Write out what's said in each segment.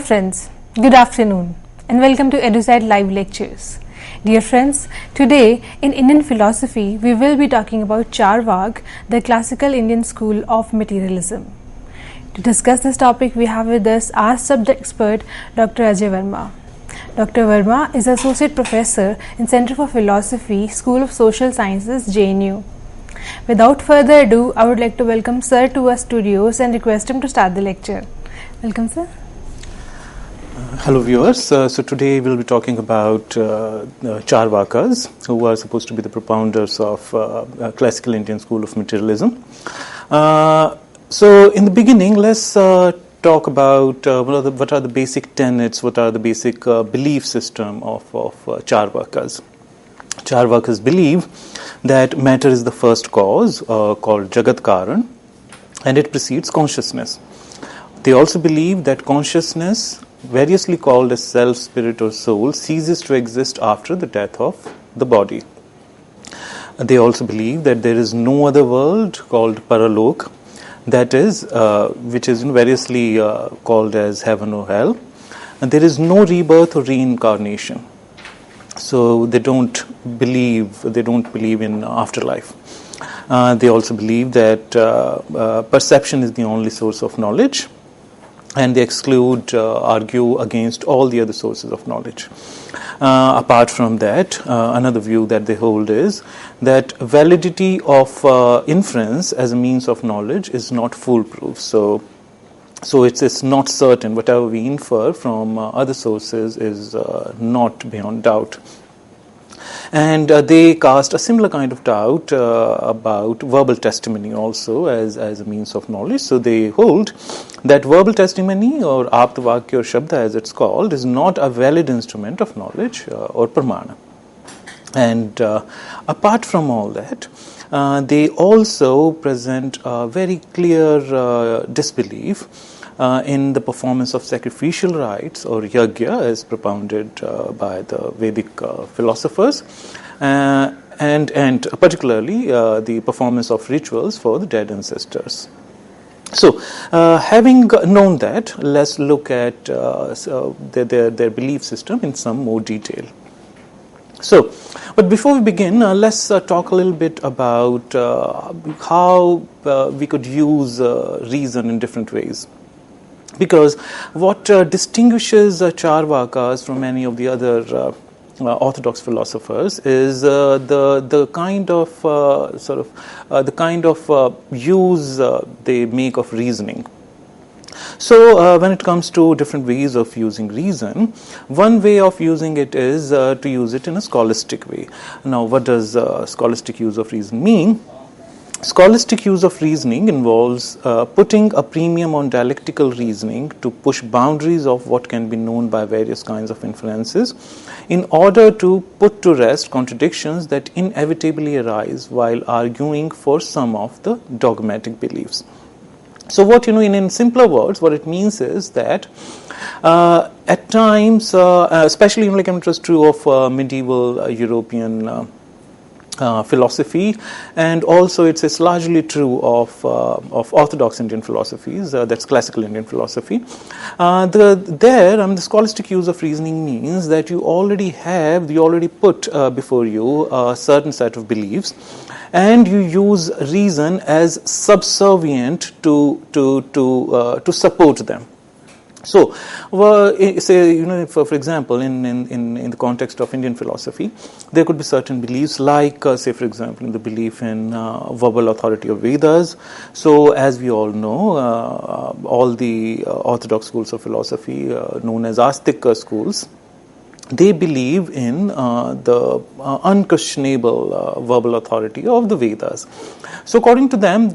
friends, good afternoon and welcome to EduSide Live Lectures. Dear friends, today in Indian philosophy we will be talking about Charvaka, the classical Indian school of materialism. To discuss this topic we have with us our subject expert Dr. Ajay Verma. Dr. Verma is Associate Professor in Center for Philosophy, School of Social Sciences, JNU. Without further ado, I would like to welcome Sir to our studios and request him to start the lecture. Welcome, sir. Hello viewers, so today we'll be talking about Charvakas, who are supposed to be the propounders of classical Indian School of Materialism. So in the beginning, let's talk about what are the basic tenets, what are the basic belief system of Charvakas. Charvakas believe that matter is the first cause, called Jagat Karan, and it precedes consciousness. They also believe that consciousness, variously called as self, spirit or soul, ceases to exist after the death of the body. They also believe that there is no other world called Paralok, that is, which is variously called as heaven or hell, and there is no rebirth or reincarnation. So they don't believe in afterlife. They also believe that perception is the only source of knowledge, and they argue against all the other sources of knowledge. Apart from that, another view that they hold is that validity of inference as a means of knowledge is not foolproof. So it's not certain. Whatever we infer from other sources is not beyond doubt. And they cast a similar kind of doubt about verbal testimony also as a means of knowledge. So they hold that verbal testimony, or Aptavakya or Shabda as it's called, is not a valid instrument of knowledge or pramana. And apart from all that, they also present a very clear disbelief in the performance of sacrificial rites, or yajna as propounded by the Vedic philosophers, and particularly the performance of rituals for the dead ancestors. So, having known that, let's look at their belief system in some more detail. So, but before we begin, let's talk a little bit about how we could use reason in different ways. Because what distinguishes Charvakas from many of the other orthodox philosophers is the kind of use they make of reasoning. So when it comes to different ways of using reason, one way of using it is to use it in a scholastic way. Now, what does scholastic use of reason mean? Scholastic use of reasoning involves putting a premium on dialectical reasoning to push boundaries of what can be known by various kinds of inferences in order to put to rest contradictions that inevitably arise while arguing for some of the dogmatic beliefs. So what, in simpler words, what it means is that at times, especially like it was true of medieval European philosophy, and also it's largely true of orthodox Indian philosophies, that's classical Indian philosophy. The scholastic use of reasoning means that you already put before you a certain set of beliefs, and you use reason as subservient to support them. So, say, for example, in the context of Indian philosophy, there could be certain beliefs like, say, for example, in the belief in verbal authority of Vedas. So, as we all know, all the orthodox schools of philosophy, known as Astika schools, they believe in the unquestionable verbal authority of the Vedas. So according to them,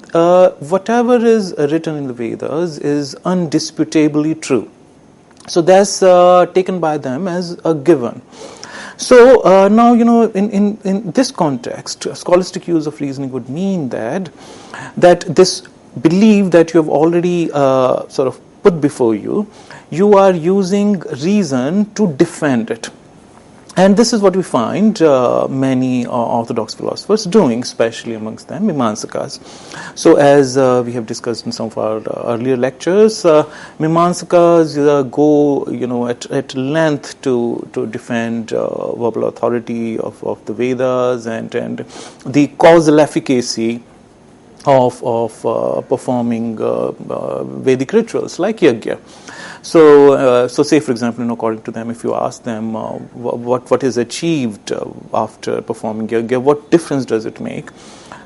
whatever is written in the Vedas is undisputably true. So that's taken by them as a given. So now, in this context, scholastic use of reasoning would mean that this belief that you have already sort of put before you, you are using reason to defend it. And this is what we find many orthodox philosophers doing, especially amongst them Mimamsakas. So as we have discussed in some of our earlier lectures, Mimamsakas go at length to defend verbal authority of the Vedas and the causal efficacy of performing Vedic rituals like yajna. So say for example, according to them, if you ask them what is achieved after performing yajna, what difference does it make?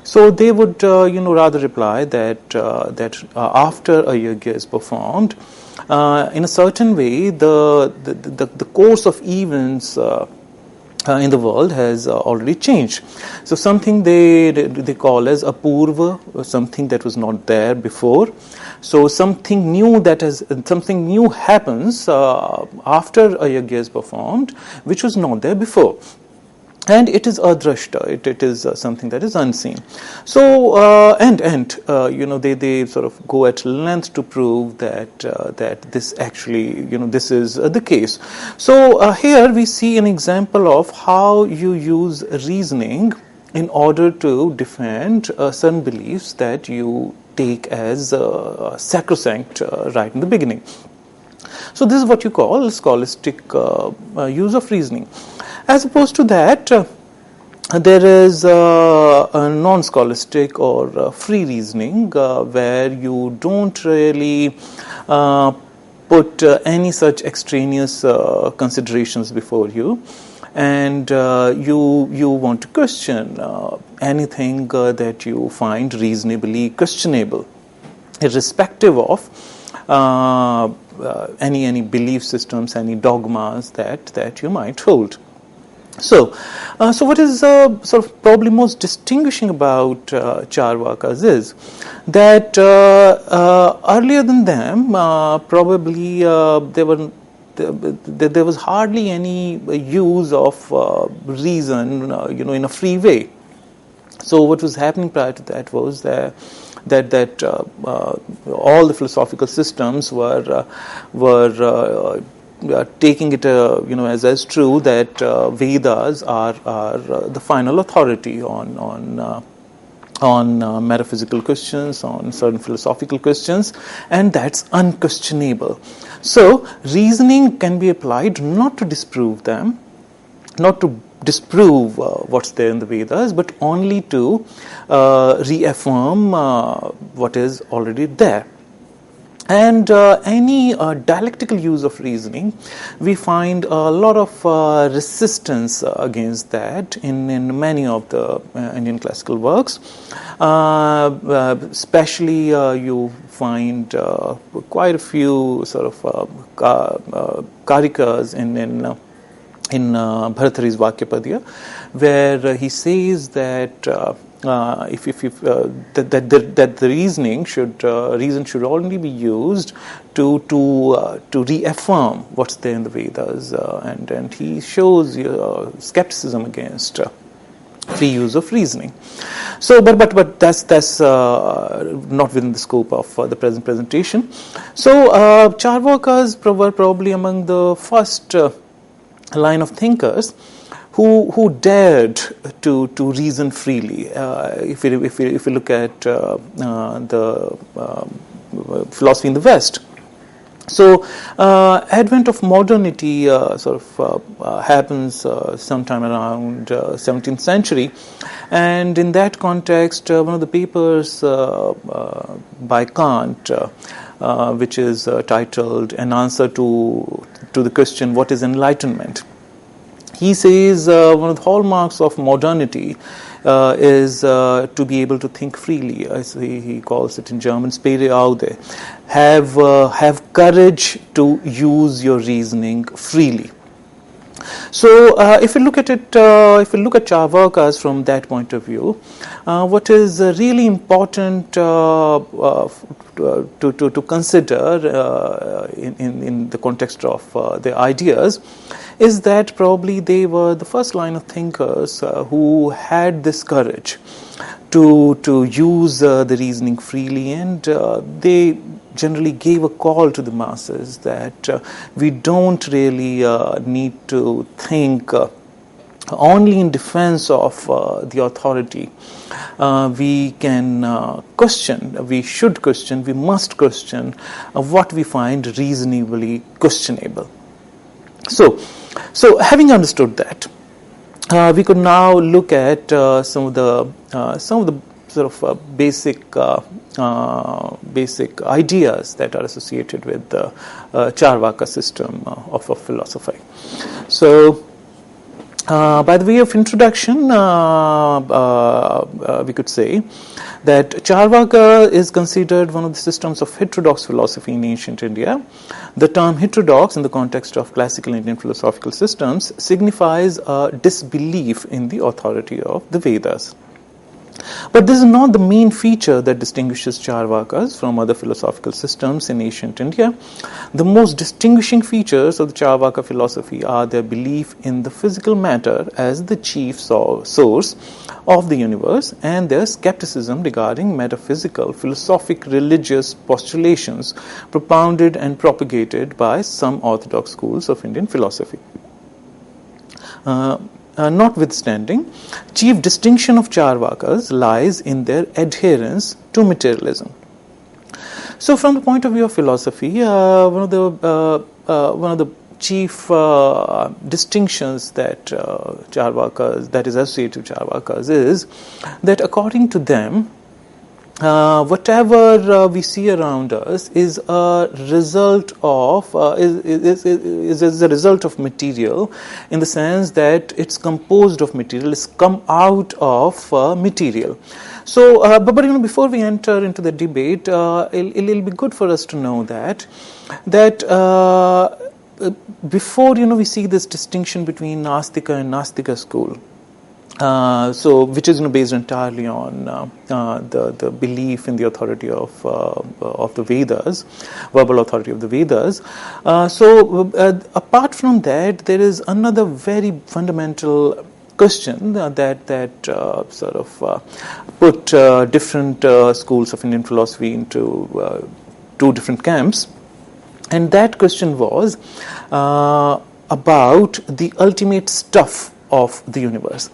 So they would rather reply that after a yajna is performed, in a certain way, the course of events in the world has already changed. So something they call as apurva, something that was not there before. So something new happens after a yajna is performed, which was not there before. And it is adrashta. It is something that is unseen. So they sort of go at length to prove that this actually this is the case. So here we see an example of how you use reasoning in order to defend certain beliefs that you take as sacrosanct right in the beginning. So this is what you call scholastic use of reasoning. As opposed to that, there is a non-scholastic or free reasoning where you don't really put any such extraneous considerations before you, and you want to question anything that you find reasonably questionable, irrespective of any belief systems, any dogmas that you might hold. So what is sort of probably most distinguishing about Charvakas is that earlier than them, probably there was hardly any use of reason, in a free way. So what was happening prior to that was that all the philosophical systems were taking it as true that Vedas are the final authority on metaphysical questions, on certain philosophical questions, and that's unquestionable. So reasoning can be applied not to disprove them, not to disprove what's there in the Vedas, but only to reaffirm what is already there. And any dialectical use of reasoning, we find a lot of resistance against that in many of the Indian classical works. Especially you find quite a few sort of karikas in Bhartrhari's Vakyapadya, where he says that that the reason should only be used to reaffirm what's there in the Vedas, and he shows skepticism against free use of reasoning. So, but that's not within the scope of the present presentation. So, Charvakas were probably among the first line of thinkers who dared to reason freely. If we look at the philosophy in the West, so advent of modernity happens sometime around 17th century, and in that context, one of the papers by Kant, which is titled "An Answer to the Question, What is Enlightenment?" He says one of the hallmarks of modernity is to be able to think freely. As he calls it in German, "Spere aude," have courage to use your reasoning freely. So, if you look at it, if you look at Charvakas from that point of view, what is really important to consider in the context of the ideas is that probably they were the first line of thinkers who had this courage to use the reasoning freely, and they generally gave a call to the masses that we don't really need to think only in defense of the authority. We can question, we should question, we must question what we find reasonably questionable. So having understood that, we could now look at some of the sort of basic ideas that are associated with the Charvaka system of philosophy. So, by the way of introduction, we could say that Charvaka is considered one of the systems of heterodox philosophy in ancient India. The term heterodox in the context of classical Indian philosophical systems signifies a disbelief in the authority of the Vedas. But this is not the main feature that distinguishes Charvakas from other philosophical systems in ancient India. The most distinguishing features of the Charvaka philosophy are their belief in the physical matter as the chief source of the universe, and their skepticism regarding metaphysical, philosophic, religious postulations propounded and propagated by some orthodox schools of Indian philosophy. Notwithstanding, chief distinction of Charvakas lies in their adherence to materialism. So, from the point of view of philosophy, one of the chief distinctions that Charvakas, that is associated with Charvakas, is that according to them, whatever we see around us is a result of is a result of material, in the sense that it's composed of material, it's come out of material. So, but before we enter into the debate, it'll be good for us to know that before we see this distinction between Nastika and Nastika school. So, which is based entirely on the belief in the authority of the Vedas, verbal authority of the Vedas. Apart from that, there is another very fundamental question that sort of put different schools of Indian philosophy into two different camps, and that question was about the ultimate stuff of the universe.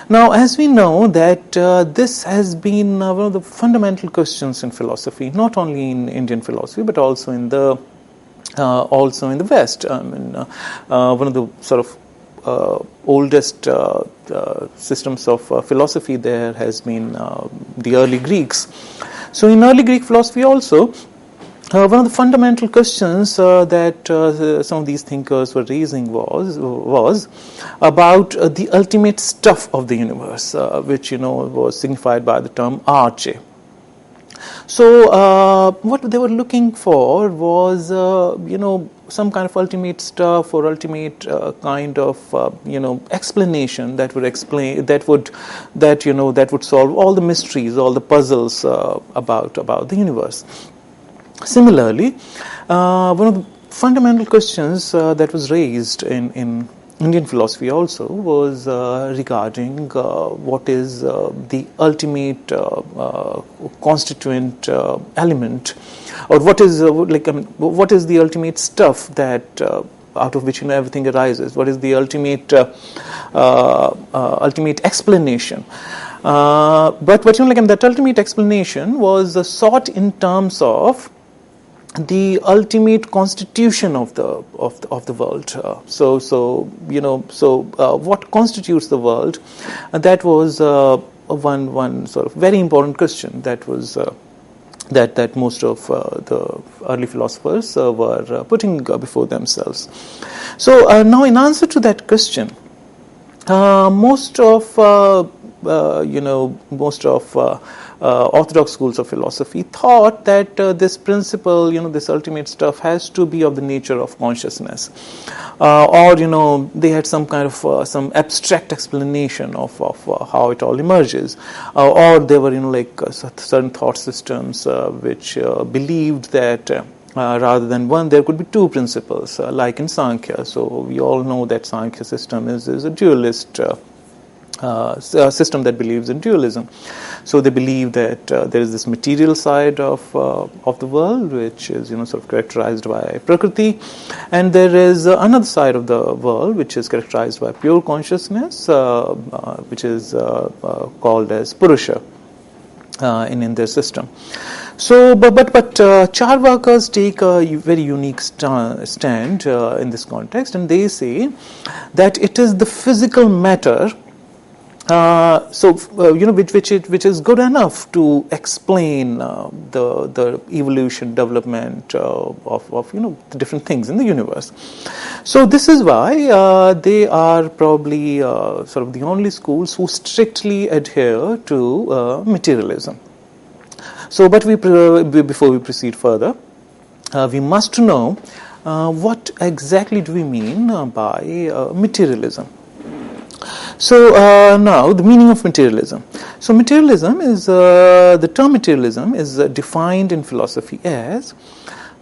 Now, as we know that this has been one of the fundamental questions in philosophy, not only in Indian philosophy but also in the West. One of the sort of oldest systems of philosophy there has been the early Greeks. So, in early Greek philosophy also, one of the fundamental questions that some of these thinkers were raising was about the ultimate stuff of the universe, which was signified by the term arche. So, what they were looking for was some kind of ultimate stuff or ultimate kind of explanation that would explain that would solve all the mysteries, all the puzzles about the universe. Similarly, one of the fundamental questions that was raised in Indian philosophy also was regarding what is the ultimate constituent element, or what is what is the ultimate stuff that out of which everything arises. What is the ultimate explanation? But that ultimate explanation was sought in terms of the ultimate constitution of the world. What constitutes the world? That was one sort of very important question that was that most of the early philosophers were putting before themselves. So now, in answer to that question, most of orthodox schools of philosophy thought that this principle, this ultimate stuff, has to be of the nature of consciousness, or they had some kind of some abstract explanation of how it all emerges, or there were certain thought systems which believed that rather than one, there could be two principles, like in Sankhya. So we all know that Sankhya system is a dualist system that believes in dualism. So they believe that there is this material side of the world, which is sort of characterized by Prakriti, and there is another side of the world which is characterized by pure consciousness, which is called as Purusha in their system. So, but Charvakas take a very unique stand in this context, and they say that it is the physical matter. Which is good enough to explain the evolution, development of the different things in the universe. So this is why they are probably sort of the only schools who strictly adhere to materialism. So, but before we proceed further, we must know what exactly do we mean by materialism. So now the meaning of materialism. So materialism is the term materialism is defined in philosophy as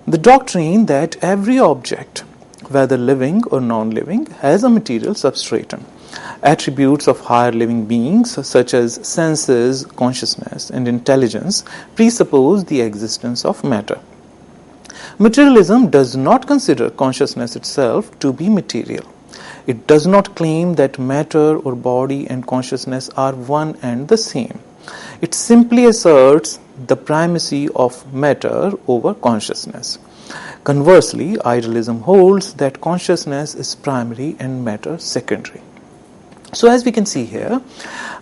the doctrine that every object, whether living or non-living, has a material substratum. Attributes of higher living beings such as senses, consciousness, and intelligence presuppose the existence of matter. Materialism does not consider consciousness itself to be material. It does not claim that matter or body and consciousness are one and the same. It simply asserts the primacy of matter over consciousness. Conversely, idealism holds that consciousness is primary and matter secondary. So as we can see here,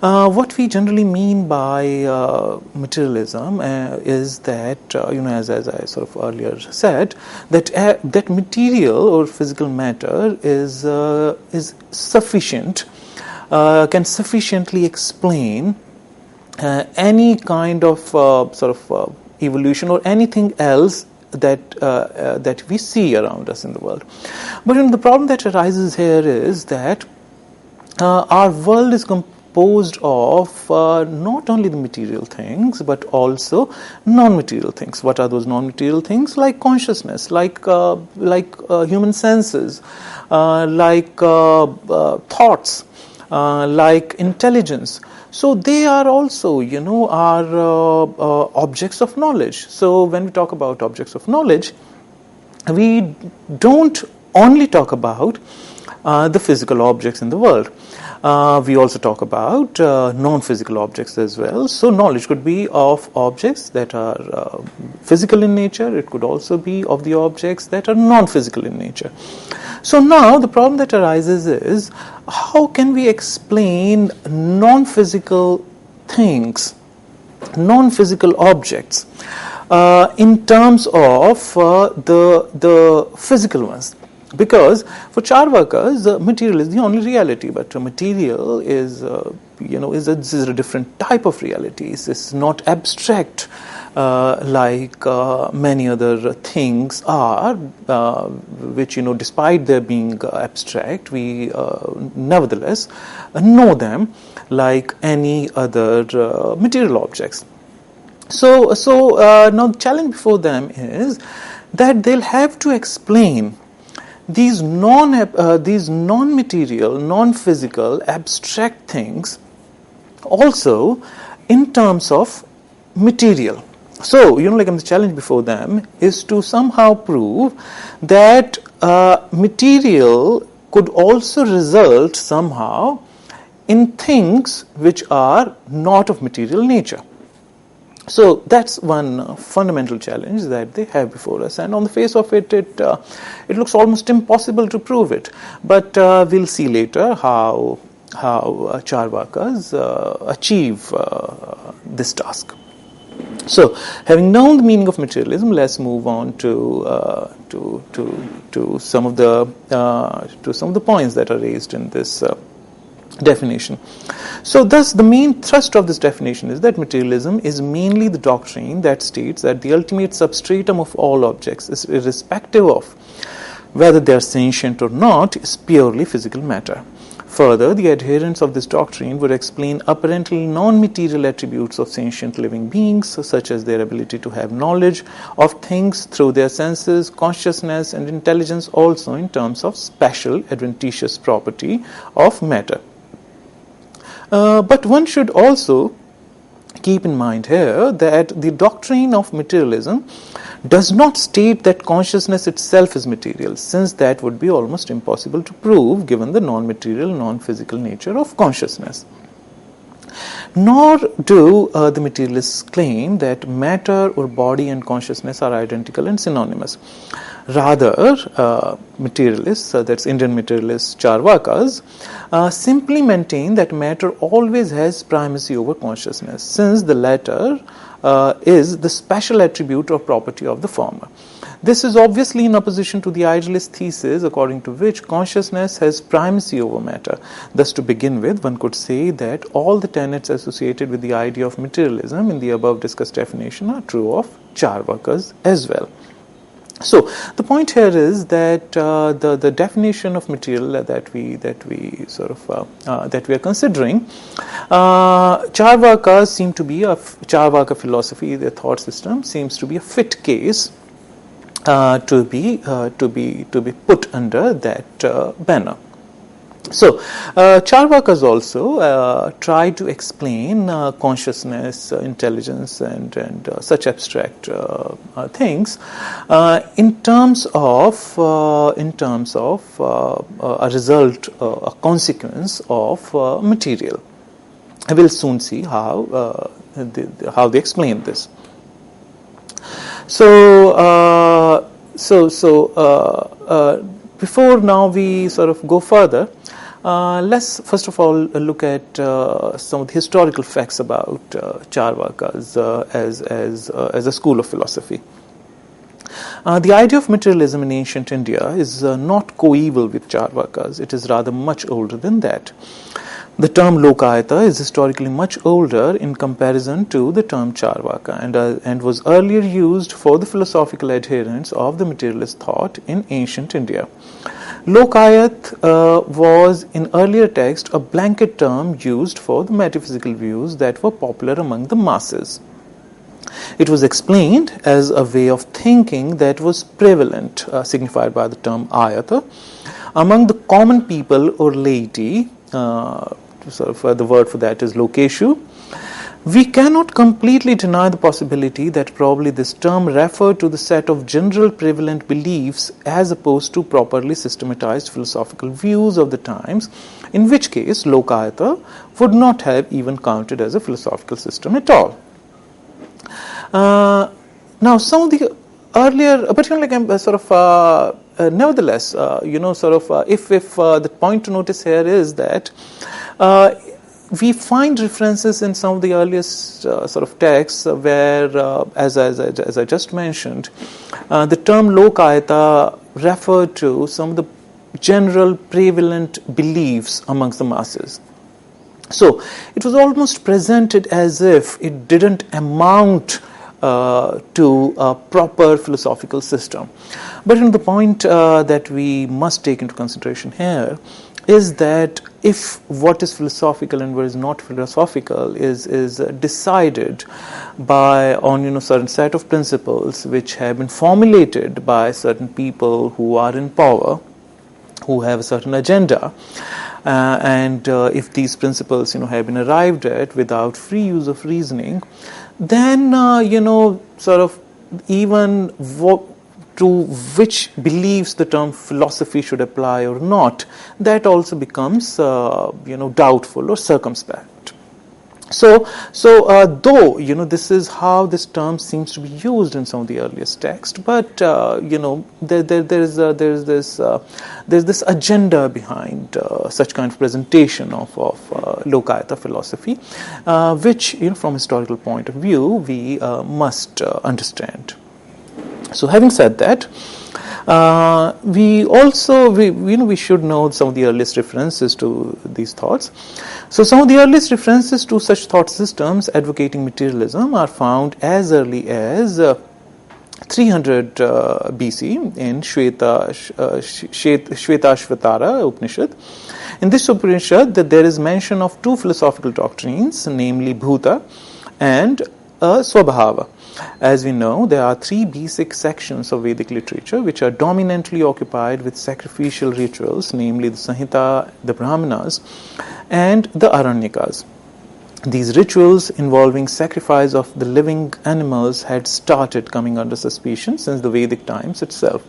what we generally mean by materialism is that, as I sort of earlier said, that material or physical matter is sufficient, can sufficiently explain any kind of evolution or anything else that we see around us in the world. But the problem that arises here is that our world is composed of not only the material things but also non-material things. What are those non-material things? Like consciousness, like human senses, like thoughts, like intelligence. So they are also, are objects of knowledge. So when we talk about objects of knowledge, we don't only talk about the physical objects in the world. We also talk about non-physical objects as well. So knowledge could be of objects that are physical in nature. It could also be of the objects that are non-physical in nature. So now the problem that arises is, how can we explain non-physical things, non-physical objects, in terms of the physical ones? Because for Charvakas, material is the only reality, but material is a different type of reality. It's not abstract like many other things are, which despite their being abstract, we nevertheless know them like any other material objects. So now the challenge before them is that they'll have to explain these non-material, non-physical, abstract things also in terms of material. So, the challenge before them is to somehow prove that material could also result somehow in things which are not of material nature. So that's one fundamental challenge that they have before us, and on the face of it, it looks almost impossible to prove it. But we'll see later how Charvakas achieve this task. So, having known the meaning of materialism, let's move on to some of the points that are raised in this definition. So thus the main thrust of this definition is that materialism is mainly the doctrine that states that the ultimate substratum of all objects, is irrespective of whether they are sentient or not, is purely physical matter. Further, the adherents of this doctrine would explain apparently non-material attributes of sentient living beings, such as their ability to have knowledge of things through their senses, consciousness, and intelligence, also in terms of special adventitious property of matter. But one should also keep in mind here that the doctrine of materialism does not state that consciousness itself is material, since that would be almost impossible to prove given the non-material, non-physical nature of consciousness. Nor do the materialists claim that matter or body and consciousness are identical and synonymous. Rather, materialists, that's Indian materialists, Charvakas, simply maintain that matter always has primacy over consciousness, since the latter is the special attribute or property of the former. This is obviously in opposition to the idealist thesis according to which consciousness has primacy over matter. Thus, to begin with, one could say that all the tenets associated with the idea of materialism in the above discussed definition are true of Charvakas as well. So the point here is that the definition of material that we are considering, Charvakas seem to be Charvaka philosophy, their thought system seems to be a fit case to be put under that banner. So, Charvakas also try to explain consciousness, intelligence, and such abstract things in terms of a result, a consequence of material. I will soon see how they explain this. Before now we sort of go further, let's first of all look at some of the historical facts about Charvakas as a school of philosophy. The idea of materialism in ancient India is not coeval with Charvakas. It is rather much older than that. The term Lokayata is historically much older in comparison to the term Charvaka and was earlier used for the philosophical adherents of the materialist thought in ancient India. Lokayat was in earlier text a blanket term used for the metaphysical views that were popular among the masses. It was explained as a way of thinking that was prevalent, signified by the term ayata, among the common people or laity. The word for that is lokeshu. We cannot completely deny the possibility that probably this term referred to the set of general prevalent beliefs as opposed to properly systematized philosophical views of the times, in which case Lokayata would not have even counted as a philosophical system at all. Now, some of the earlier, but nevertheless, if the point to notice here is that we find references in some of the earliest texts where, as I just mentioned, the term Lokayata referred to some of the general prevalent beliefs amongst the masses. So it was almost presented as if it didn't amount to a proper philosophical system. But the point that we must take into consideration here is that if what is philosophical and what is not philosophical is decided by on certain set of principles which have been formulated by certain people who are in power, who have a certain agenda, and if these principles have been arrived at without free use of reasoning, then even to which beliefs the term philosophy should apply or not, that also becomes doubtful or circumspect. So though this is how this term seems to be used in some of the earliest texts, but there's this agenda behind such kind of presentation of Lokayata philosophy, which from historical point of view we must understand. So, having said that, we should know some of the earliest references to these thoughts. So, some of the earliest references to such thought systems advocating materialism are found as early as 300 BC in Shvetashvatara Upanishad. In this Upanishad, there is mention of two philosophical doctrines, namely Bhuta and Swabhava. As we know, there are three basic sections of Vedic literature which are dominantly occupied with sacrificial rituals, namely the Samhita, the Brahmanas, and the Aranyakas. These rituals involving sacrifice of the living animals had started coming under suspicion since the Vedic times itself.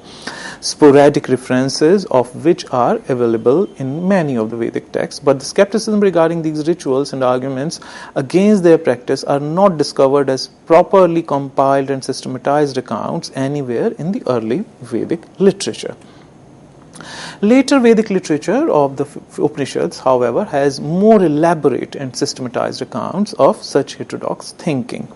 Sporadic references of which are available in many of the Vedic texts, but the skepticism regarding these rituals and arguments against their practice are not discovered as properly compiled and systematized accounts anywhere in the early Vedic literature. Later Vedic literature of the Upanishads, however, has more elaborate and systematized accounts of such heterodox thinking.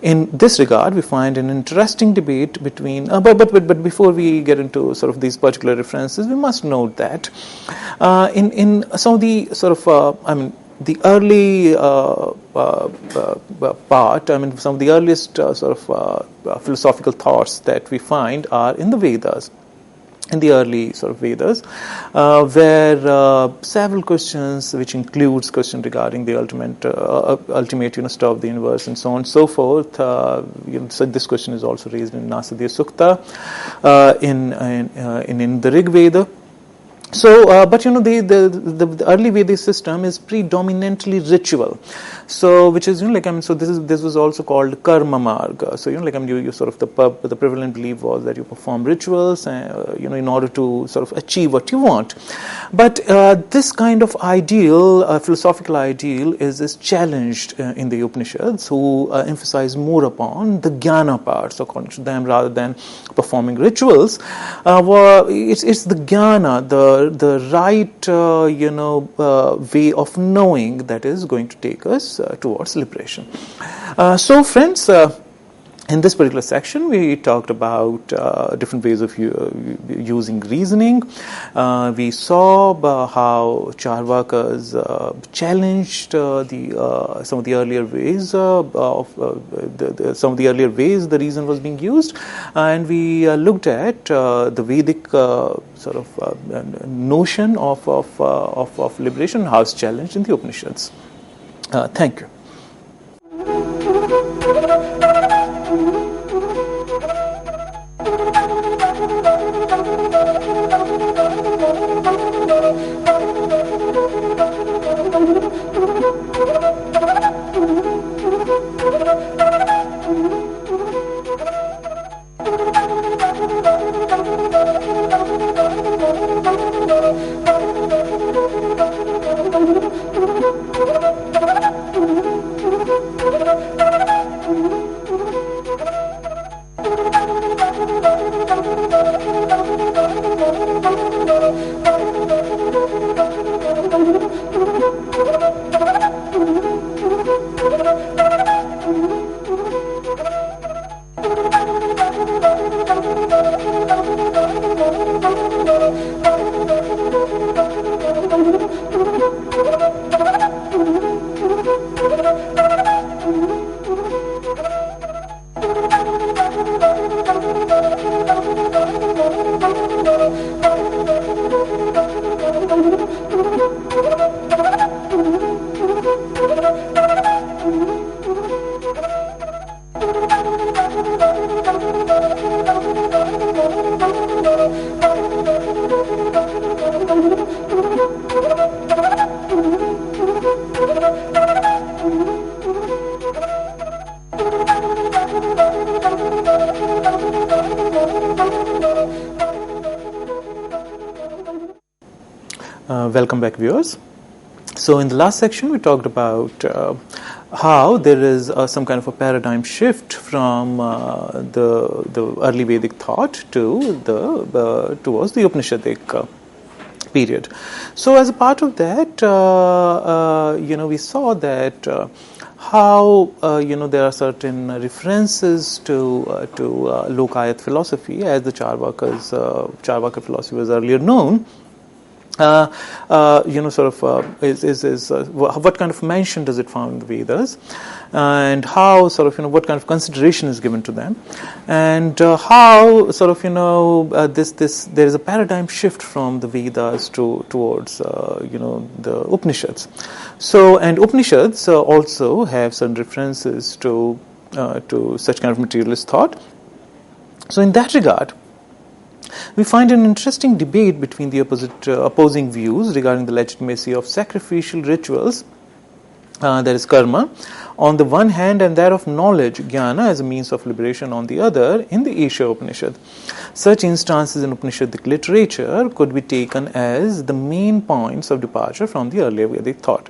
In this regard, we find an interesting debate between. But before we get into sort of these particular references, we must note that in some of the sort of the early part, some of the earliest philosophical thoughts that we find are in the Vedas. In the early sort of Vedas, where several questions, which includes question regarding the ultimate state of the universe and so on and so forth. So this question is also raised in Nasadiya Sukta, in the Rig Veda. So, the early Vedic system is predominantly ritual. So, which is so this was also called karma marga. So, you sort of the prevalent belief was that you perform rituals, in order to sort of achieve what you want. But this kind of ideal, philosophical ideal, is challenged in the Upanishads, who emphasize more upon the jnana parts according to them rather than performing rituals. It's the jnana, the right way of knowing that is going to take us towards liberation. So friends, in this particular section we talked about different ways of using reasoning. We saw how Charvakas challenged some of the earlier ways the reason was being used, and we looked at the Vedic notion of liberation, how it's challenged in the Upanishads. Thank you. Welcome back, viewers. So in the last section we talked about how there is some kind of a paradigm shift from the early Vedic thought to towards the Upanishadic period. So as a part of that, we saw that how there are certain references to Lokayat philosophy, as the Charvaka philosophy was earlier known. what kind of mention does it found in the Vedas, and how what kind of consideration is given to them, and how there is a paradigm shift from the Vedas towards the Upanishads. So, and Upanishads also have certain references to such kind of materialist thought. So, in that regard, we find an interesting debate between the opposing views regarding the legitimacy of sacrificial rituals, that is karma, on the one hand, and that of knowledge, jnana, as a means of liberation on the other, in the Isha Upanishad. Such instances in Upanishadic literature could be taken as the main points of departure from the earlier Vedic thought.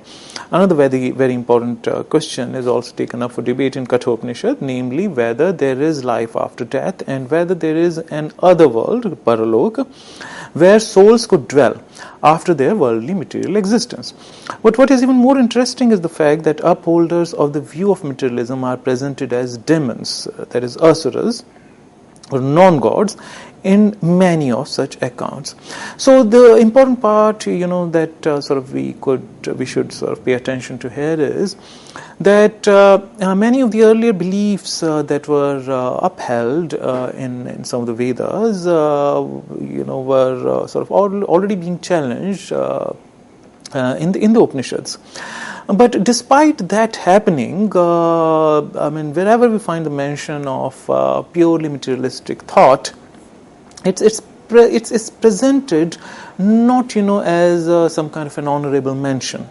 Another very important question is also taken up for debate in Kathopanishad, namely whether there is life after death and whether there is an other world, Paraloka, where souls could dwell after their worldly material existence. But what is even more interesting is the fact that upholders of the view of materialism are presented as demons, that is asuras, or non-gods, in many of such accounts. So the important part, that we should pay attention to here is that many of the earlier beliefs that were upheld in some of the Vedas, were already being challenged in the Upanishads. But despite that happening, wherever we find the mention of purely materialistic thought, it's presented not as some kind of an honorable mention.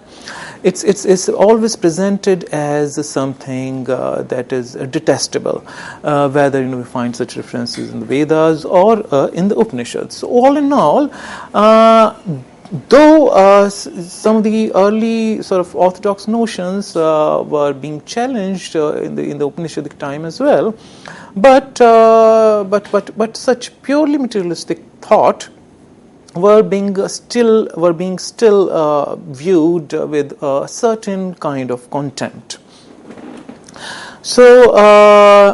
It's always presented as something that is detestable, whether we find such references in the Vedas or in the Upanishads. So all in all, though some of the early orthodox notions were being challenged in the Upanishadic time as well, but such purely materialistic thought were being still viewed with a certain kind of contempt. So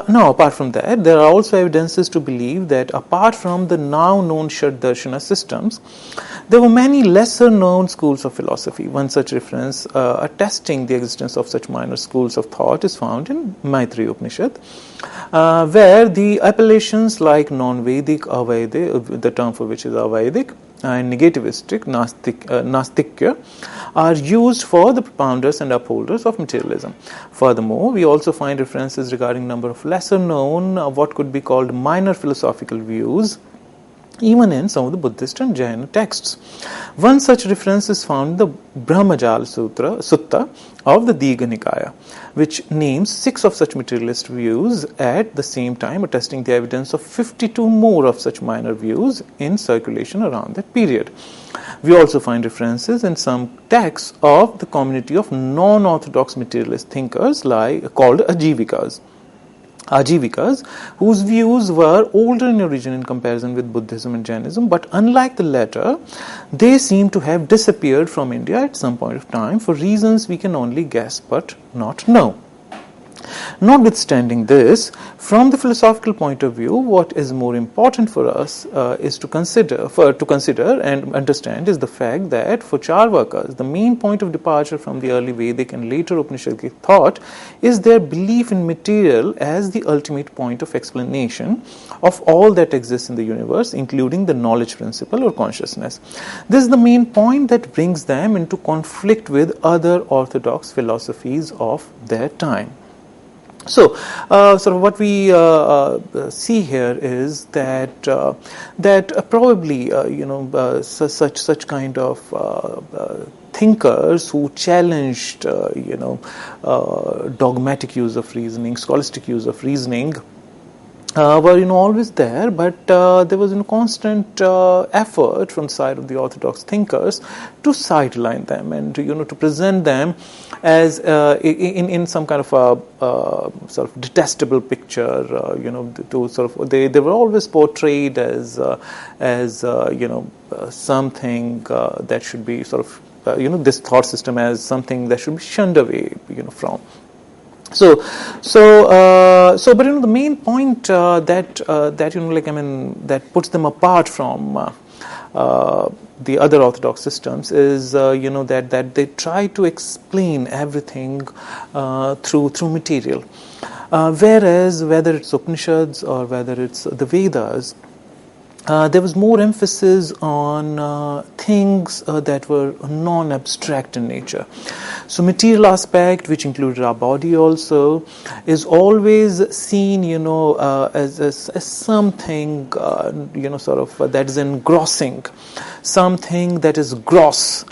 now, apart from that, there are also evidences to believe that apart from the now known Shad Darshana systems, there were many lesser known schools of philosophy. One such reference attesting the existence of such minor schools of thought is found in Maitreya Upanishad, where the appellations like non-Vedic, Avaidik, the term for which is Avaidik, and negativistic, Nastikya, are used for the propounders and upholders of materialism. Furthermore, we also find references regarding number of lesser known, what could be called minor philosophical views, even in some of the Buddhist and Jain texts. One such reference is found in the Brahmajala Sutta of the Digha Nikaya, which names 6 of such materialist views at the same time, attesting the evidence of 52 more of such minor views in circulation around that period. We also find references in some texts of the community of non-orthodox materialist thinkers called Ajivikas, whose views were older in origin in comparison with Buddhism and Jainism, but unlike the latter, they seem to have disappeared from India at some point of time for reasons we can only guess but not know. Notwithstanding this, from the philosophical point of view, what is more important for us is to consider and understand is the fact that for Charvakas, the main point of departure from the early Vedic and later Upanishadic thought is their belief in material as the ultimate point of explanation of all that exists in the universe, including the knowledge principle or consciousness. This is the main point that brings them into conflict with other orthodox philosophies of their time. So, what we see here is that probably such kind of thinkers who challenged dogmatic use of reasoning, scholastic use of reasoning, were always there, but there was constant effort from the side of the orthodox thinkers to sideline them and to present them as in some kind of a detestable picture. They were always portrayed as something that should be this thought system as something that should be shunned away from. But the main point that puts them apart from the other orthodox systems is that they try to explain everything through material, whereas whether it's Upanishads or whether it's the Vedas, there was more emphasis on things that were non-abstract in nature. So material aspect, which included our body also, is always seen, as something, that is engrossing, something that is gross,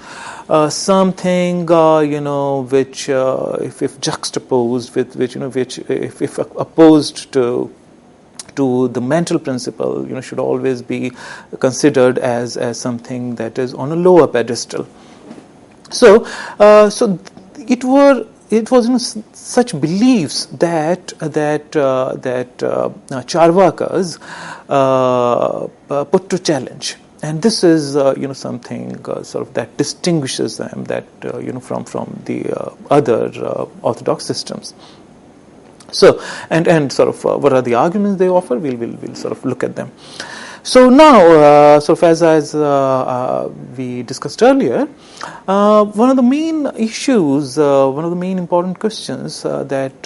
something, which, if juxtaposed with, which if opposed to the mental principle, should always be considered as something that is on a lower pedestal. So it was such beliefs that Charvakas put to challenge, and this is something sort of that distinguishes them from the other orthodox systems. So, and sort of what are the arguments they offer? We'll sort of look at them. So now, sort of as we discussed earlier, one of the main issues, one of the main important questions that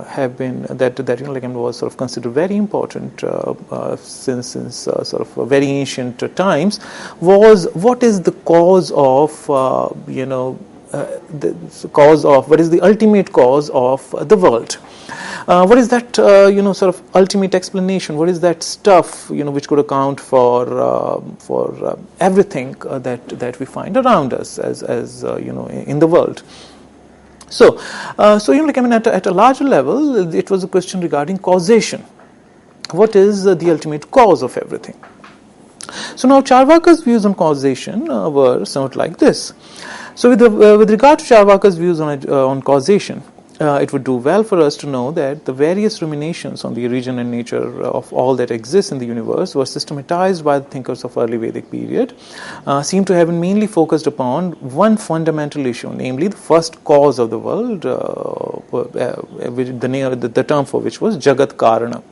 have been was sort of considered very important since sort of very ancient times was what is the cause of what is the ultimate cause of the world? What is that sort of ultimate explanation? What is that stuff which could account for everything that we find around us as in the world? So at a larger level, it was a question regarding causation. What is the ultimate cause of everything? So now Charvaka's views on causation were somewhat like this. So with regard to Charvaka's views on causation, it would do well for us to know that the various ruminations on the origin and nature of all that exists in the universe were systematized by the thinkers of early Vedic period, seem to have been mainly focused upon one fundamental issue, namely the first cause of the world, the term for which was Jagat Karana.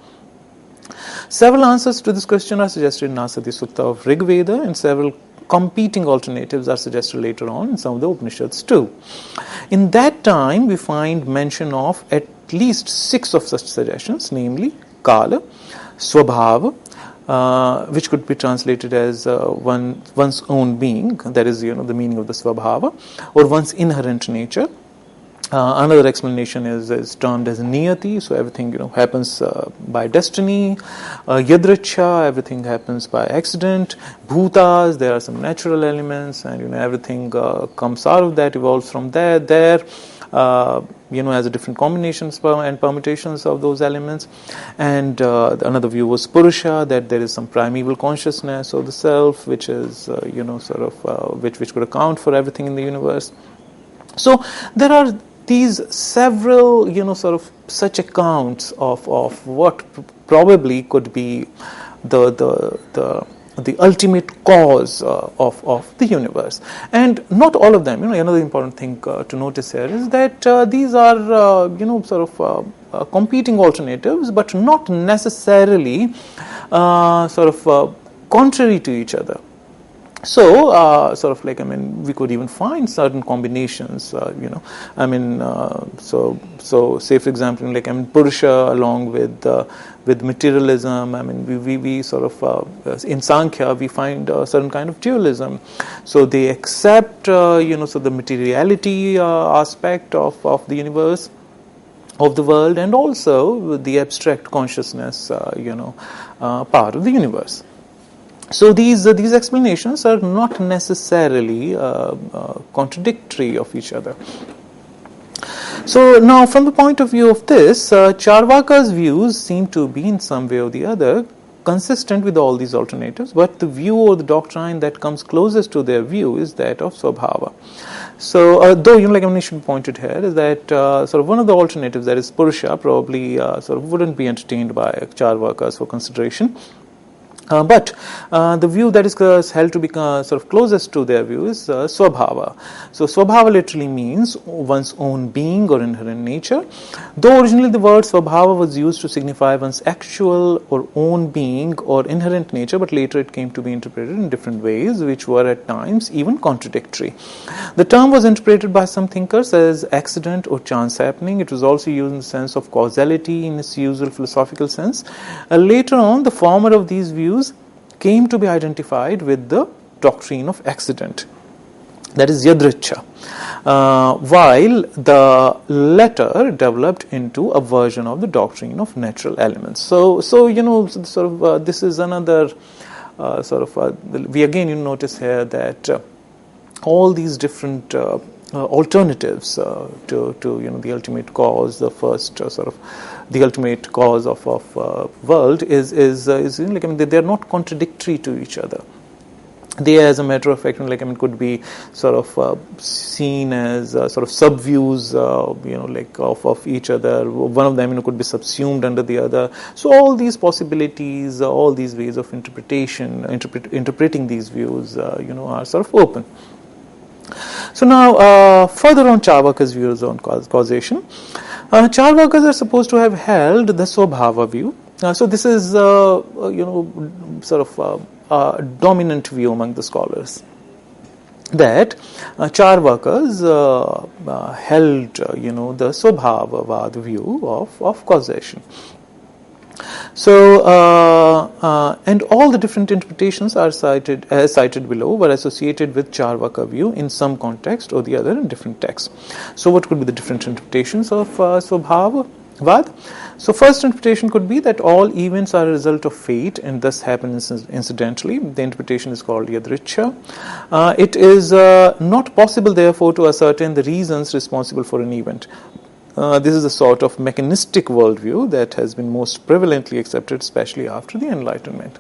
Several answers to this question are suggested in Nasati Sutta of Rig Veda, and several competing alternatives are suggested later on in some of the Upanishads too. In that time, we find mention of at least 6 of such suggestions, namely Kala, Swabhava, which could be translated as one's own being, that is, the meaning of the Swabhava, or one's inherent nature. Another explanation is termed as niyati, so everything happens by destiny. Yadricha, everything happens by accident. Bhutas, there are some natural elements, and everything comes out of that, evolves from there. As a different combinations and permutations of those elements. And another view was Purusha, that there is some primeval consciousness of the self, which is which could account for everything in the universe. So there are these several, such accounts of what probably could be the ultimate cause of the universe. And not all of them. Another important thing to notice here is that these are, competing alternatives, but not necessarily contrary to each other. So, we could even find certain combinations, so say for example, Purusha along with materialism, we sort of, in Sankhya, we find a certain kind of dualism. So they accept, the materiality aspect of the universe, of the world, and also the abstract consciousness, part of the universe. So these explanations are not necessarily contradictory of each other. So now, from the point of view of this, Charvaka's views seem to be in some way or the other consistent with all these alternatives, but the view or the doctrine that comes closest to their view is that of Swabhava. So, though it should be pointed here is that sort of one of the alternatives, that is Purusha, probably wouldn't be entertained by Charvakas for consideration. But the view that is held to be sort of closest to their view is Swabhava. So Swabhava literally means one's own being or inherent nature. Though originally the word Swabhava was used to signify one's actual or own being or inherent nature, but later it came to be interpreted in different ways, which were at times even contradictory. The term was interpreted by some thinkers as accident or chance happening. It was also used in the sense of causality in its usual philosophical sense. Later on, the former of these views came to be identified with the doctrine of accident, that is Yadricha, while the latter developed into a version of the doctrine of natural elements. So this is another we again notice here that all these different alternatives to the ultimate cause, the first the ultimate cause of world is like, I mean, they are not contradictory to each other. They, as a matter of fact, could be sort of seen as sort of sub-views, of each other. One of them, could be subsumed under the other. So all these possibilities, all these ways of interpreting these views, are sort of open. So now, further on Charvaka's views on causation. Charvakas are supposed to have held the Swabhava view. So this is, sort of a dominant view among the scholars, that Charvakas held, the Swabhava view of causation. So, and all the different interpretations are cited below were associated with Charvaka view in some context or the other in different texts. So, what could be the different interpretations of Swabhava-vad? So, first interpretation could be that all events are a result of fate and thus happen incidentally. The interpretation is called Yadricha. It is not possible, therefore, to ascertain the reasons responsible for an event. This is a sort of mechanistic worldview that has been most prevalently accepted, especially after the Enlightenment.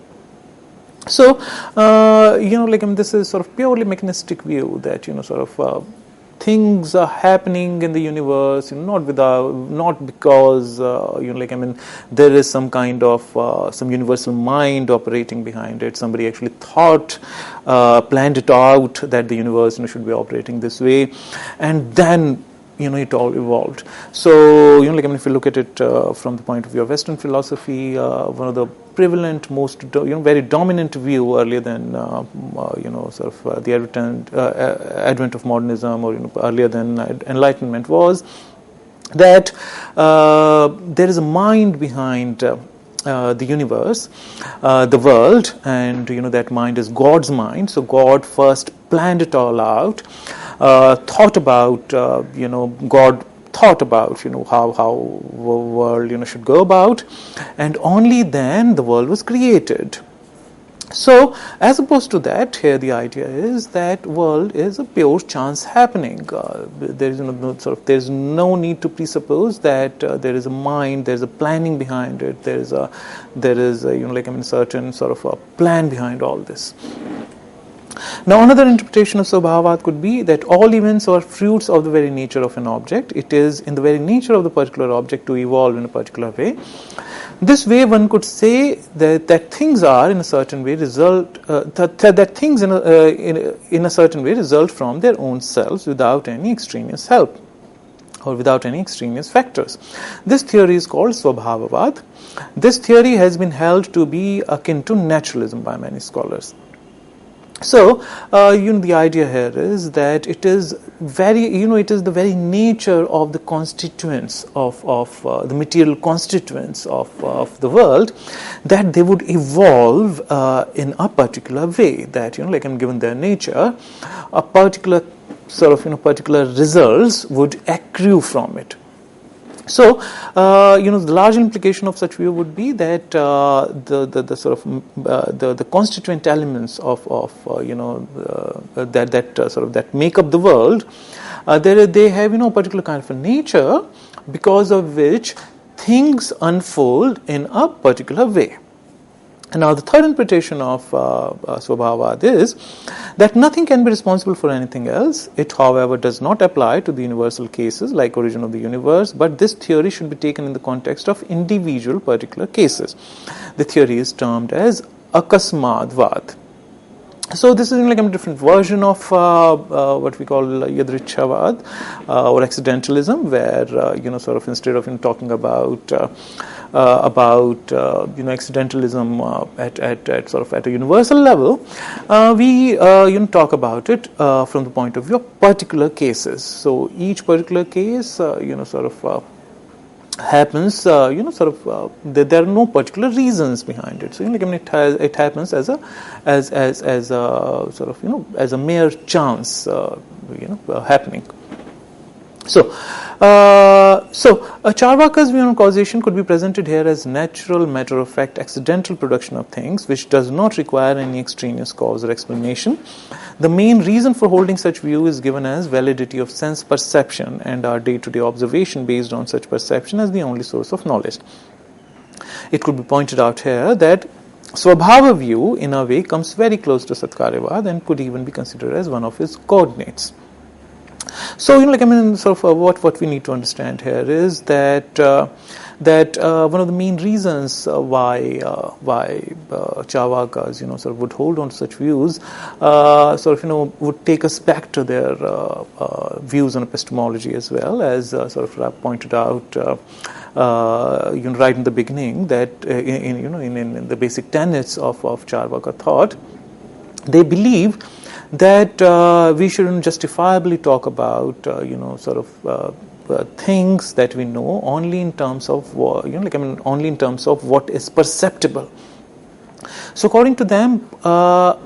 So, this is sort of purely mechanistic view that, things are happening in the universe, not because, there is some kind of, some universal mind operating behind it. Somebody actually planned it out that the universe should be operating this way, and then it all evolved. So, if you look at it from the point of view of Western philosophy, one of the prevalent, most, very dominant view earlier than, the advent of modernism, or, earlier than Enlightenment, was that there is a mind behind the universe, the world, and that mind is God's mind. So God first planned it all out, thought about God thought about how the world should go about, and only then the world was created. So, as opposed to that, here the idea is that world is a pure chance happening. There is there is no need to presuppose that there is a mind, there is a planning behind it. There is certain sort of a plan behind all this. Now, another interpretation of Swabhava could be that all events are fruits of the very nature of an object. It is in the very nature of the particular object to evolve in a particular way. This way, one could say that things are in a certain way that things in a certain way result from their own selves without any extraneous help or without any extraneous factors. This theory is called Swabhava-vad. This theory has been held to be akin to naturalism by many scholars. So, the idea here is that it is it is the very nature of the constituents of the material constituents of the world that they would evolve in a particular way. That given their nature, a particular sort of particular results would accrue from it. So, the large implication of such view would be that the sort of the constituent elements of that make up the world, they have a particular kind of a nature because of which things unfold in a particular way. And now the third interpretation of Swabhava is that nothing can be responsible for anything else. It, however, does not apply to the universal cases like origin of the universe, but this theory should be taken in the context of individual particular cases. The theory is termed as akasmadvad. So this is like a different version of what we call yadrichavad or accidentalism, where sort of instead of talking about accidentalism at sort of at a universal level, we talk about it from the point of view of particular cases. So each particular case sort of happens, there are no particular reasons behind it. So it happens as a sort of as a mere chance happening. So Charvaka's view on causation could be presented here as natural, matter-of-fact, accidental production of things, which does not require any extraneous cause or explanation. The main reason for holding such view is given as validity of sense perception and our day-to-day observation based on such perception as the only source of knowledge. It could be pointed out here that Swabhava view, in a way, comes very close to Satkaryavad and could even be considered as one of his coordinates. So, sort of what we need to understand here is that one of the main reasons why Charvakas, sort of would hold on to such views, would take us back to their views on epistemology as well, as sort of pointed out, right in the beginning, that in the basic tenets of Charvaka thought, they believe that we shouldn't justifiably talk about things that we know only in terms of only in terms of what is perceptible. So according to them, according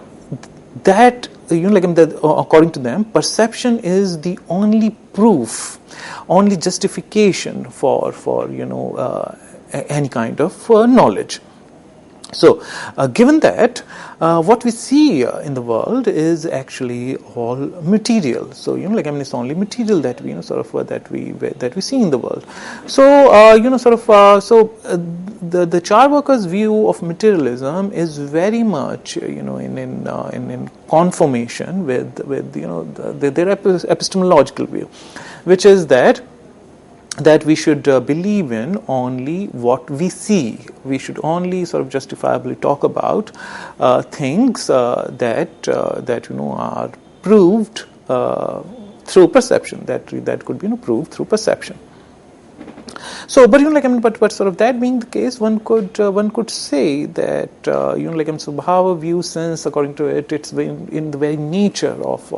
to them, perception is the only proof, only justification for any kind of knowledge. So, given that, what we see in the world is actually all material. So, it's only material that we, that we see in the world. So, the Charvaka's view of materialism is very much, in conformation with their epistemological view, which is that we should believe in only what we see. We should only sort of justifiably talk about things that are proved through perception. That could be proved through perception. So, but but sort of that being the case, one could say that Swabhava view, since according to it, it's in the very nature of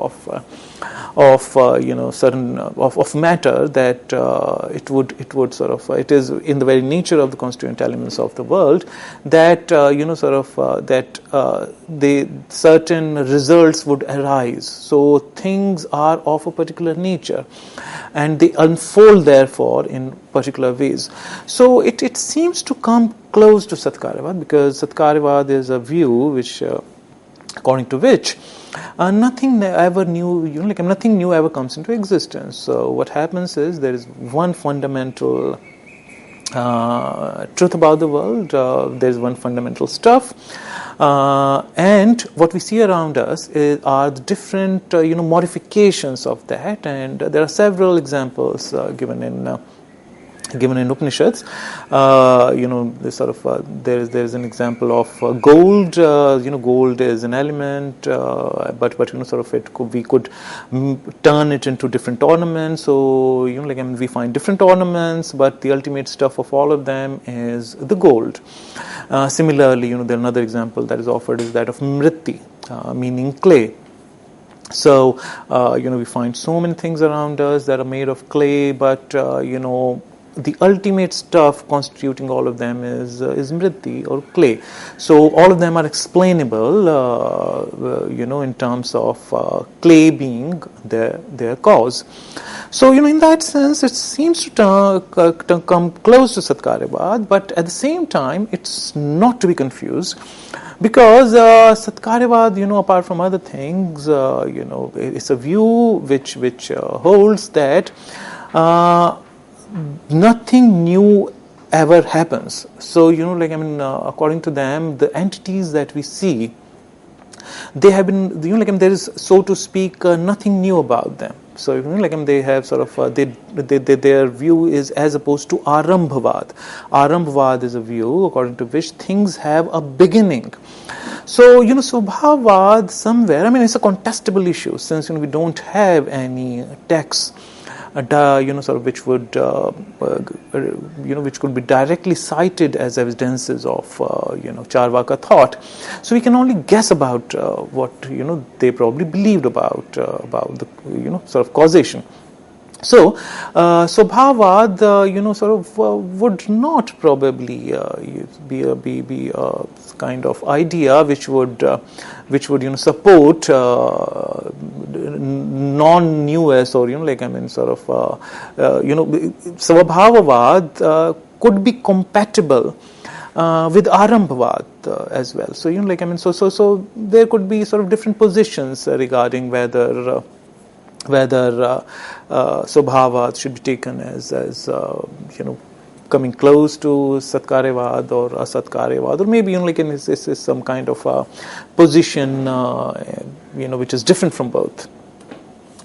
matter, that it would sort of, it is in the very nature of the constituent elements of the world that the certain results would arise. So things are of a particular nature, and they unfold therefore in particular ways. So it seems to come close to Satkaryavad, because Satkaryavad is a view which, according to which, nothing ever new, nothing new ever comes into existence. So what happens is there is one fundamental truth about the world. There is one fundamental stuff, and what we see around us are the different modifications of that, and there are several examples given in Upanishads. There is an example of gold. Gold is an element, but we could turn it into different ornaments. So we find different ornaments, but the ultimate stuff of all of them is the gold. Similarly, there another example that is offered is that of mritti, meaning clay. So we find so many things around us that are made of clay, but the ultimate stuff constituting all of them is mritti or clay. So all of them are explainable, in terms of clay being their cause. So in that sense, it seems to come close to Satkaryavad, but at the same time, it's not to be confused, because Satkaryavad, apart from other things, it's a view which holds that nothing new ever happens. So according to them, the entities that we see, they have been, there is, so to speak, nothing new about them. So they have sort of their view is as opposed to Arambhavad. Arambhavad is a view according to which things have a beginning. So Swabhavad somewhere, it's a contestable issue, since we don't have any texts which would which could be directly cited as evidences of Charvaka thought. So we can only guess about what they probably believed about the sort of causation. So Swabhavad would not probably be a kind of idea which would support non-newest, or Swabhavad could be compatible with Arambhavad as well. So so there could be sort of different positions regarding whether Swabhavad should be taken as coming close to Satkaryavad or Asatkaryavad, or maybe this is some kind of a position which is different from both.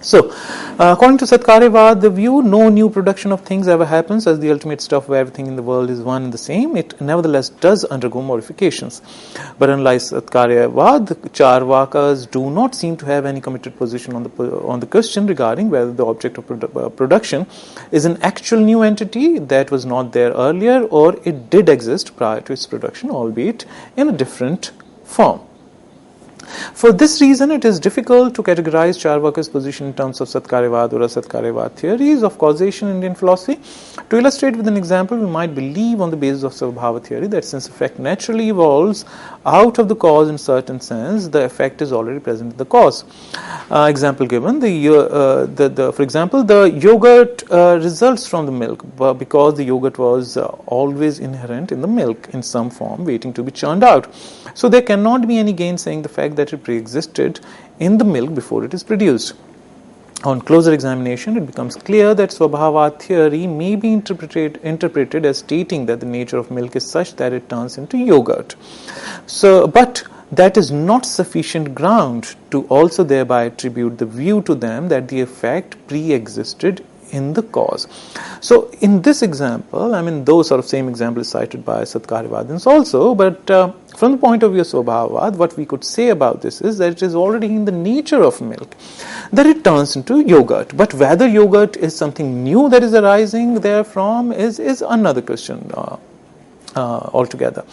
So, according to Satkaryavad, the view, no new production of things ever happens, as the ultimate stuff where everything in the world is one and the same. It nevertheless does undergo modifications. But unlike Satkaryavad, the Charvakas do not seem to have any committed position on the question regarding whether the object of production is an actual new entity that was not there earlier, or it did exist prior to its production, albeit in a different form. For this reason, it is difficult to categorize Charvaka's position in terms of Satkaryavad or Asatkaryavad theories of causation in Indian philosophy. To illustrate with an example, we might believe on the basis of Swabhava theory that since effect naturally evolves out of the cause in certain sense, the effect is already present in the cause. Example given: for example, the yogurt results from the milk because the yogurt was always inherent in the milk in some form, waiting to be churned out. So there cannot be any gainsaying the fact that it pre-existed in the milk before it is produced. On closer examination, it becomes clear that Swabhava theory may be interpreted as stating that the nature of milk is such that it turns into yogurt. But that is not sufficient ground to also thereby attribute the view to them that the effect pre-existed in the cause. So in this example, those sort of same example is cited by Satkaryavadins also, but from the point of view of Swabhavad, what we could say about this is that it is already in the nature of milk that it turns into yogurt. But whether yogurt is something new that is arising therefrom is another question altogether.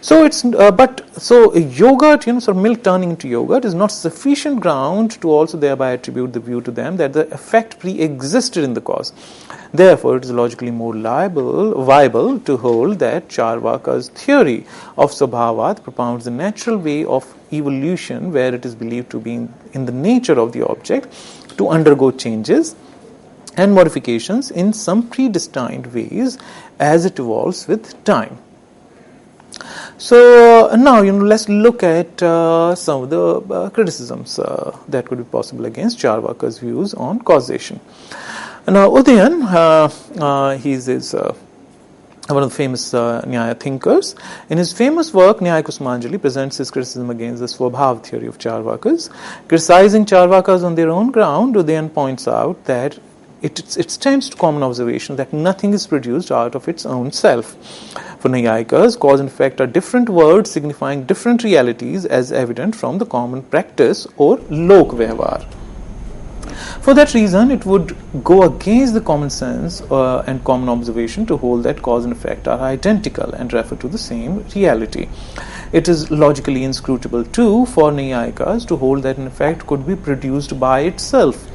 So yogurt, sort of milk turning into yogurt is not sufficient ground to also thereby attribute the view to them that the effect pre-existed in the cause. Therefore, it is logically more viable to hold that Charvaka's theory of Swabhavat propounds the natural way of evolution, where it is believed to be in the nature of the object to undergo changes and modifications in some predestined ways as it evolves with time. So now let's look at some of the criticisms that could be possible against Charvaka's views on causation. Now Udayan, he is one of the famous Nyaya thinkers. In his famous work Nyaya Kusmanjali presents his criticism against the Swabhav theory of Charvakas. Criticizing Charvakas on their own ground, Udayan points out that it stands to common observation that nothing is produced out of its own self. For Nayayikas, cause and effect are different words signifying different realities, as evident from the common practice or lok vyavhar. For that reason, it would go against the common sense and common observation to hold that cause and effect are identical and refer to the same reality. It is logically inscrutable too for Nayayikas to hold that an effect could be produced by itself.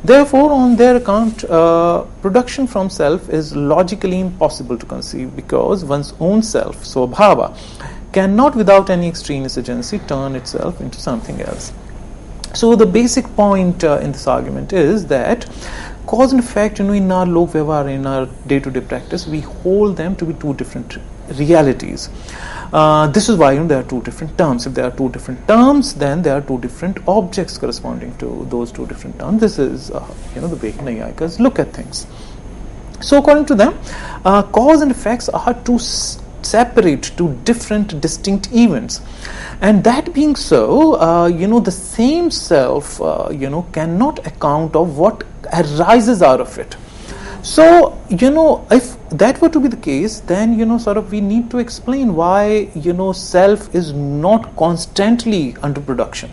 Therefore, on their account, production from self is logically impossible to conceive, because one's own self, Swabhava, cannot without any extraneous agency turn itself into something else. So the basic point in this argument is that cause and effect, in our lok vyavhar, in our day-to-day practice, we hold them to be two different realities. This is why there are two different terms. If there are two different terms, then there are two different objects corresponding to those two different terms. This is the way Nayayikas look at things. So according to them, cause and effects are two separate two different distinct events. And that being so, the same self, cannot account of what arises out of it. So, if that were to be the case, then, we need to explain why, self is not constantly under production.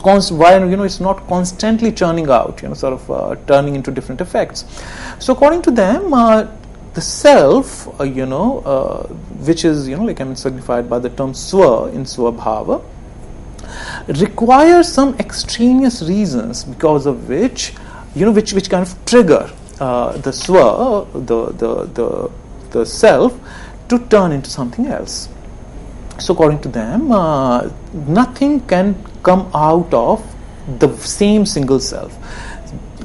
Why it's not constantly churning out, turning into different effects. So according to them, the self, which is signified by the term swa in swabhava, requires some extraneous reasons because of which which kind of trigger the swa, the self, to turn into something else. So according to them, nothing can come out of the same single self.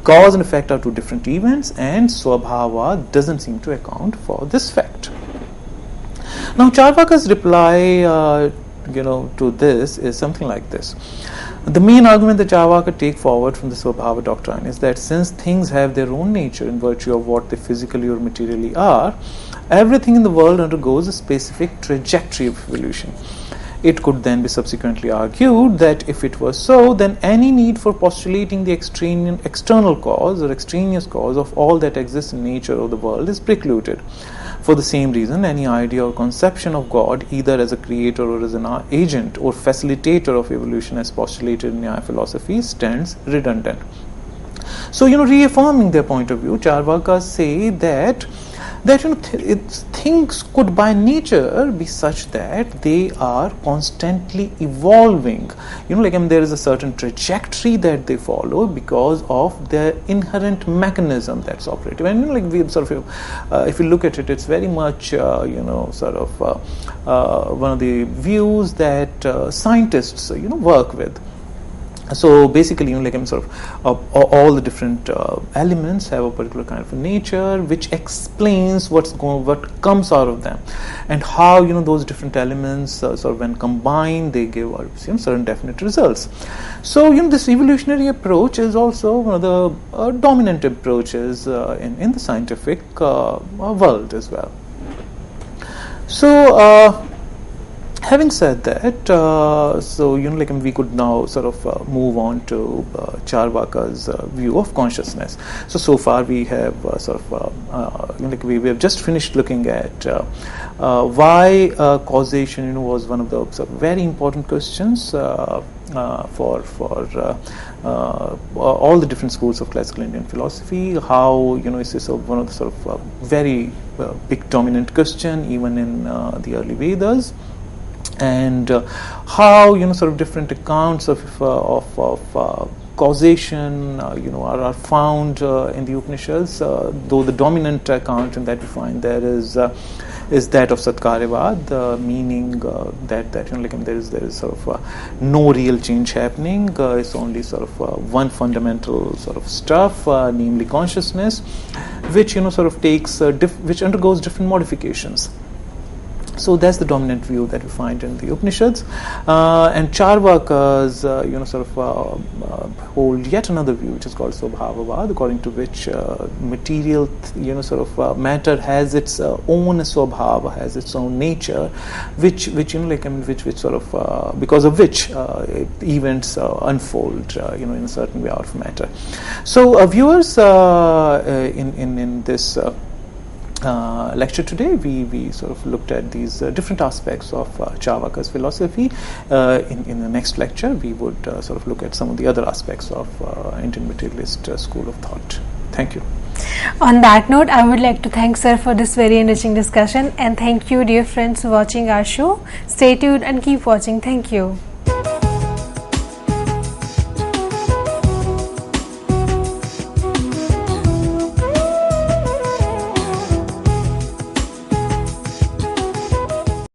Cause and effect are two different events, and swabhava doesn't seem to account for this fact. Now Charvaka's reply to this is something like this. The main argument that Charvaka take forward from the swabhava doctrine is that since things have their own nature in virtue of what they physically or materially are, everything in the world undergoes a specific trajectory of evolution. It could then be subsequently argued that if it was so, then any need for postulating the external cause or extraneous cause of all that exists in nature of the world is precluded. For the same reason, any idea or conception of God, either as a creator or as an agent or facilitator of evolution as postulated in Nyaya philosophy, stands redundant. So, reaffirming their point of view, Charvaka say that things could by nature be such that they are constantly evolving. There is a certain trajectory that they follow because of their inherent mechanism that's operative. And we if you look at it, it's very much one of the views that scientists work with. So basically, all the different elements have a particular kind of a nature which explains what comes out of them, and how those different elements when combined they give certain definite results. So this evolutionary approach is also one of the dominant approaches in the scientific world as well. So having said that, we could now move on to Charvaka's view of consciousness. So far we have we have just finished looking at why causation was one of the very important questions for all the different schools of classical Indian philosophy. How it's one of the very big dominant question even in the early Vedas. And how different accounts of causation are found in the Upanishads, though the dominant account in that we find there is that of Satkaryavat, meaning that there is no real change happening. It's only one fundamental stuff, namely consciousness, which takes which undergoes different modifications. So that's the dominant view that we find in the Upanishads, and Charvakas, hold yet another view, which is called Swabhavavad, according to which material, matter has its own swabhava, has its own nature, which because of which events unfold, in a certain way out of matter. So, viewers, in this lecture today, we looked at these different aspects of Charvaka's philosophy. In the next lecture, we would look at some of the other aspects of Indian materialist school of thought. Thank you. On that note, I would like to thank sir for this very enriching discussion, and thank you, dear friends, for watching our show. Stay tuned and keep watching. Thank you.